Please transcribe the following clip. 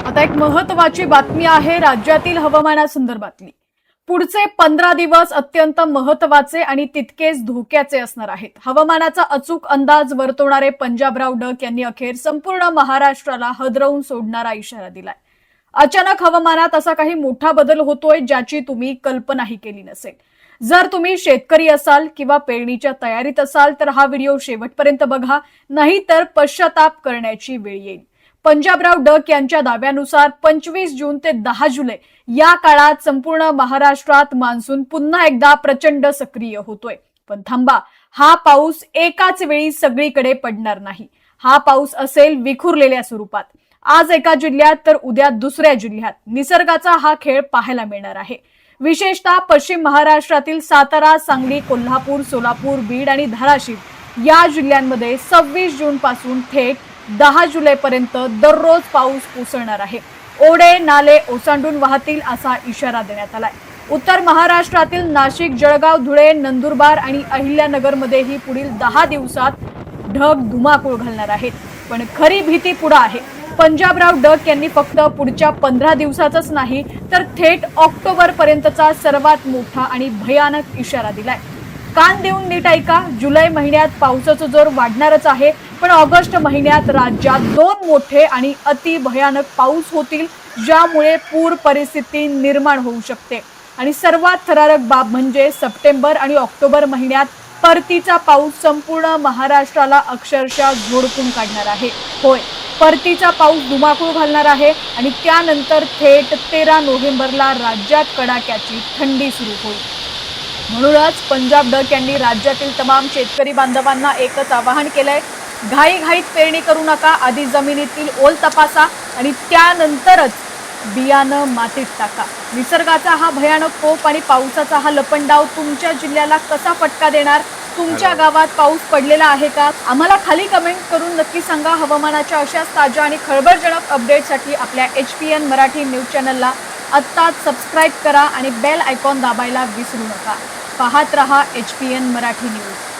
आता एक महत्त्वाची बातमी आहे राज्यातील हवामानासंदर्भातली। पुढचे 15 दिवस अत्यंत महत्त्वाचे आणि तितकेच धोक्याचे असणार आहेत। हवामानाचा अचूक अंदाज वर्तवणारे पंजाबराव डक यांनी अखेर संपूर्ण महाराष्ट्राला हादरवून सोडणारा इशारा दिलाय। अचानक हवामानात असा काही मोठा बदल होतोय ज्याची तुम्ही कल्पनाही केली नसेल। जर तुम्ही शेतकरी असाल किंवा पेरणीच्या तयारीत असाल तर हा व्हिडिओ शेवटपर्यंत बघा, नाहीतर पश्चाताप करण्याची वेळ येईल। पंजाबराव डक यांच्या दाव्यानुसार 25 जून ते 10 जुलै या काळात संपूर्ण महाराष्ट्रात मान्सून पुन्हा एकदा प्रचंड सक्रिय होतोय। पण थांबा, हा पाऊस एकाच वेळी सगळीकडे पडणार नाही। हा पाऊस असेल विखुरलेल्या स्वरूपात। आज एका जिल्ह्यात तर उद्या दुसऱ्या जिल्ह्यात निसर्गाचा हा खेळ पाहायला मिळणार आहे। विशेषतः पश्चिम महाराष्ट्रातील सातारा, सांगली, कोल्हापूर, सोलापूर, बीड आणि धाराशिव या जिल्ह्यांमध्ये 26 जून पासून थेट 10 जुलैपर्यंत दररोज पाऊस कोसळणार आहे। ओढे नाले ओसांडून वाहतील असा इशारा देण्यात आलाय। उत्तर महाराष्ट्रातील नाशिक, जळगाव, धुळे, नंदुरबार आणि अहिल्यानगरमध्येही पुढील 10 दिवसात ढग धुमाकूळ घालणार आहेत। पण खरी भीती पुढे आहे। पंजाबराव डक यांनी फक्त पुढच्या 15 दिवसाचाच नाही तर थेट ऑक्टोबर पर्यंतचा सर्वात मोठा आणि भयानक इशारा दिलाय। कान देऊन नीट ऐका, जुलै महिन्यात पावसाचा जोर वाढणारच आहे, पण ऑगस्ट महिन्यात राज्यात 2 मोठे आणि अति भयानक पाऊस होतील ज्यामुळे पूर परिस्थिती निर्माण होऊ शकते। आणि सर्वात थरारक बाब म्हणजे सप्टेंबर आणि ऑक्टोबर महिन्यात परतीचा पाऊस संपूर्ण महाराष्ट्राला अक्षरशः झोडपून काढणार आहे। होय, परतीचा पाऊस धुमाकूळ घालणार आहे आणि त्यानंतर थेट 13 नोव्हेंबरला राज्यात कडाक्याची थंडी सुरू होईल। म्हणूनच पंजाब डक यांनी राज्यातील तमाम शेतकरी बांधवांना एकच आवाहन केलंय, घाईघाईत पेरणी करू नका। आधी जमिनीतील ओल तपासा आणि त्यानंतरच बियाणं मातीत टाका। निसर्गाचा हा भयानक कोप आणि पावसाचा हा लपंडाव तुमच्या जिल्ह्याला कसा फटका देणार? तुमच्या गावात पाऊस पडलेला आहे का? आम्हाला खाली कमेंट करून नक्की सांगा। हवामानाच्या अशाच ताज्या आणि खळबळजनक अपडेटसाठी आपल्या HPN मराठी न्यूज चॅनलला आत्ताच सबस्क्राईब करा आणि बेल आयकॉन दाबायला विसरू नका। पाहत रहा HPN मराठी न्यूज।